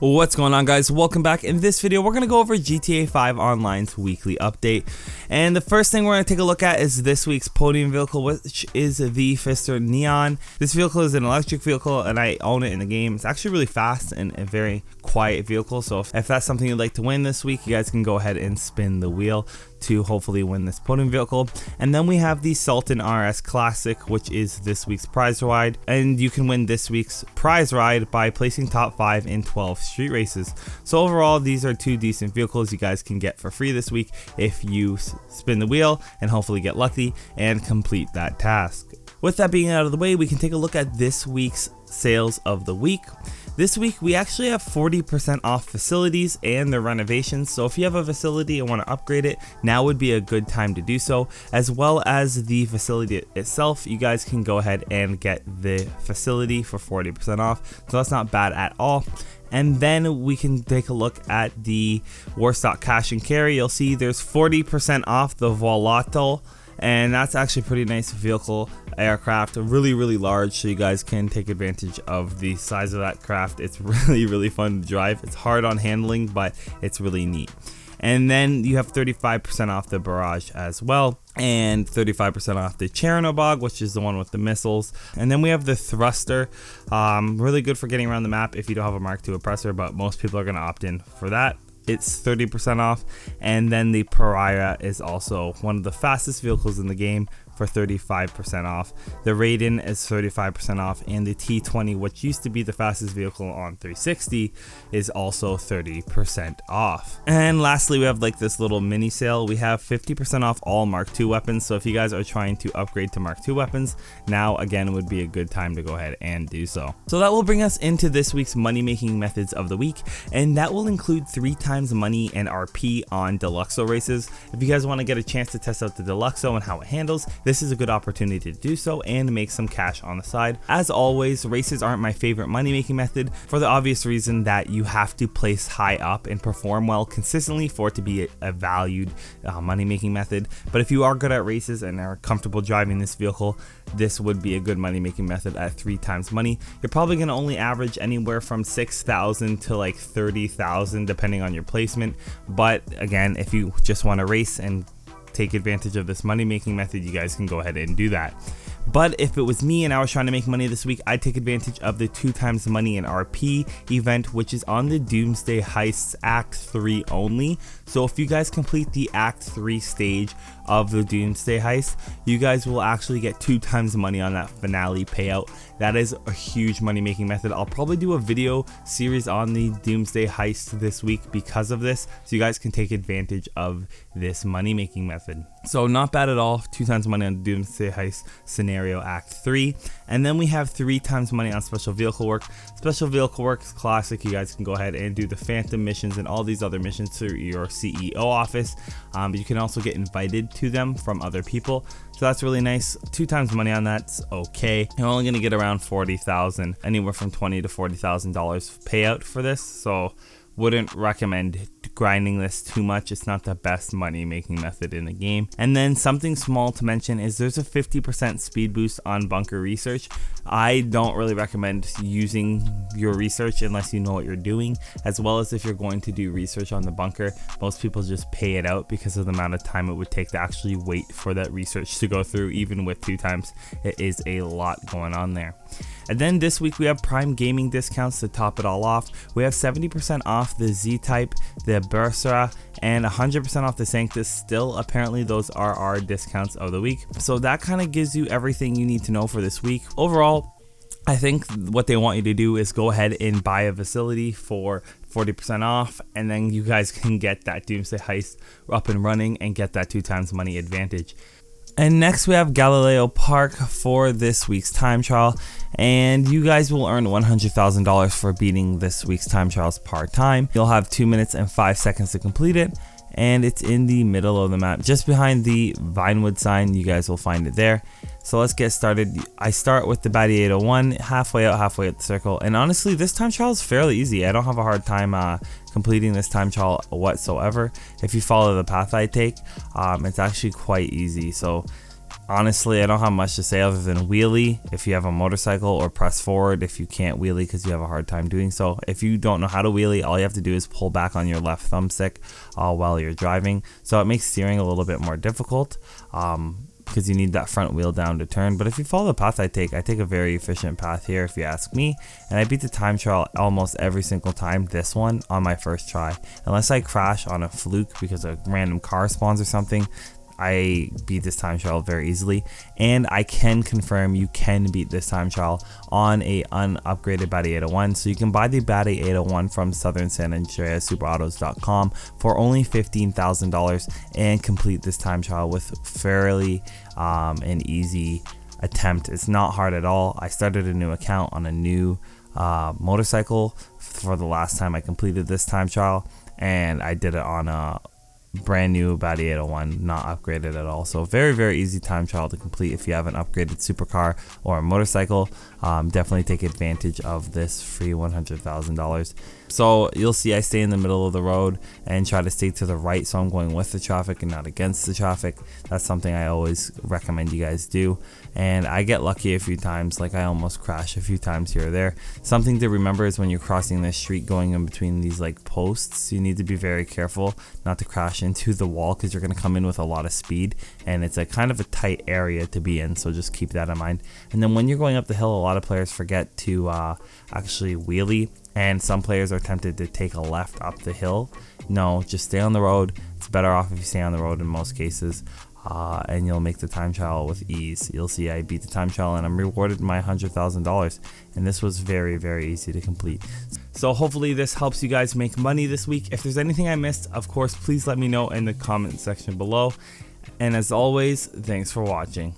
What's going on, guys? Welcome back. In this video we're going to go over GTA 5 Online's weekly update, and the first thing we're going to take a look at is this week's podium vehicle, which is the Pfister Neon. This vehicle is an electric vehicle and I own it in the game. It's actually really fast and a very quiet vehicle, so if that's something you'd like to win this week, you guys can go ahead and spin the wheel to hopefully win this podium vehicle. And then we have the Sultan RS Classic, which is this week's prize ride, and you can win this week's prize ride by placing top 5 in 12 street races. So overall, these are two decent vehicles you guys can get for free this week if you spin the wheel and hopefully get lucky and complete that task. With that being out of the way, we can take a look at this week's sales of the week. This week we actually have 40% off facilities and their renovations, so if you have a facility and want to upgrade it, now would be a good time to do so. As well as the facility itself, you guys can go ahead and get the facility for 40% off, so that's not bad at all. And then we can take a look at the Warstock Cash and Carry. You'll see there's 40% off the Volatol, and that's actually a pretty nice vehicle aircraft, really large, so you guys can take advantage of the size of that craft. It's really fun to drive. It's hard on handling, but it's really neat. And then you have 35% off the Barrage as well, and 35% off the Chernobog, which is the one with the missiles. And then we have the Thruster, really good for getting around the map if you don't have a Mark II oppressor, but most people are going to opt in for that. It's 30% off. And then the Pariah is also one of the fastest vehicles in the game for 35% off. The Raiden is 35% off, and the T20, which used to be the fastest vehicle on 360, is also 30% off. And lastly, we have like this little mini sale. We have 50% off all Mark II weapons, so if you guys are trying to upgrade to Mark II weapons, now again would be a good time to go ahead and do so. So that will bring us into this week's money making methods of the week, and that will include 3 times money and RP on Deluxo races. If you guys want to get a chance to test out the Deluxo and how it handles, this is a good opportunity to do so and make some cash on the side. As always, races aren't my favorite money making method for the obvious reason that you have to place high up and perform well consistently for it to be a valued money making method. But if you are good at races and are comfortable driving this vehicle, this would be a good money making method at 3 times money. You're probably going to only average anywhere from 6,000 to like 30,000 depending on your placement. But again, if you just want to race and take advantage of this money making method, you guys can go ahead and do that. But if it was me and I was trying to make money this week, I'd take advantage of the 2 times money in RP event, which is on the Doomsday Heist Act 3 only. So if you guys complete the Act 3 stage of the Doomsday Heist, you guys will actually get 2 times money on that finale payout. That is a huge money making method. I'll probably do a video series on the Doomsday Heist this week because of this, so you guys can take advantage of this money making method. So not bad at all. 2 times money on Doomsday Heist Scenario Act 3. And then we have 3 times money on Special Vehicle Work. Special Vehicle Work is classic. You guys can go ahead and do the Phantom missions and all these other missions through your CEO office. But you can also get invited to them from other people. So that's really nice. 2 times money on that's okay. You're only going to get around 40,000, anywhere from $20,000 to $40,000 payout for this. So wouldn't recommend grinding this too much. It's not the best money making method in the game. And then something small to mention is there's a 50% speed boost on bunker research. I don't really recommend using your research unless you know what you're doing, as well as if you're going to do research on the bunker. Most people just pay it out because of the amount of time it would take to actually wait for that research to go through. Even with 2 times, it is a lot going on there. And then this week we have Prime Gaming discounts to top it all off. We have 70% off the Z-Type, the Bursra, and 100% off the Sanctus. Still, apparently those are our discounts of the week. So that kind of gives you everything you need to know for this week. Overall, I think what they want you to do is go ahead and buy a facility for 40% off, and then you guys can get that Doomsday Heist up and running and get that 2 times money advantage. And next we have Galileo Park for this week's time trial, and you guys will earn $100,000 for beating this week's time trials part-time. You'll have 2 minutes and 5 seconds to complete it, and it's in the middle of the map, just behind the Vinewood sign. You guys will find it there. So let's get started. I start with the Batty 801, halfway out, halfway at the circle, and honestly this time trial is fairly easy. I don't have a hard time completing this time trial whatsoever. If you follow the path I take, it's actually quite easy. So Honestly, I don't have much to say other than wheelie if you have a motorcycle, or press forward if you can't wheelie because you have a hard time doing so. If you don't know how to wheelie, all you have to do is pull back on your left thumbstick while you're driving. So it makes steering a little bit more difficult because you need that front wheel down to turn. But if you follow the path I take a very efficient path here if you ask me. And I beat the time trial almost every single time, this one, on my first try. Unless I crash on a fluke because a random car spawns or something, I beat this time trial very easily. And I can confirm you can beat this time trial on a unupgraded Batty 801. So you can buy the Batty 801 from Southern San Andreas superautos.com for only $15,000 and complete this time trial with fairly an easy attempt. It's not hard at all. I started a new account on a new motorcycle for the last time I completed this time trial, and I did it on a brand new Batty 801, not upgraded at all. So very easy time trial to complete if you have an upgraded supercar or a motorcycle. Definitely take advantage of this free $100,000. So you'll see I stay in the middle of the road and try to stay to the right, so I'm going with the traffic and not against the traffic. That's something I always recommend you guys do. And I get lucky a few times, like I almost crash a few times here or there. Something to remember is when you're crossing this street going in between these like posts, you need to be very careful not to crash into the wall because you're going to come in with a lot of speed, and it's a kind of a tight area to be in, so just keep that in mind. And then when you're going up the hill, a lot of players forget to actually wheelie, and some players are tempted to take a left up the hill. No, just stay on the road. It's better off if you stay on the road in most cases, and you'll make the time trial with ease. You'll see I beat the time trial and I'm rewarded my $100,000, and this was very easy to complete. So hopefully this helps you guys make money this week. If there's anything I missed, of course, please let me know in the comment section below. And as always, thanks for watching.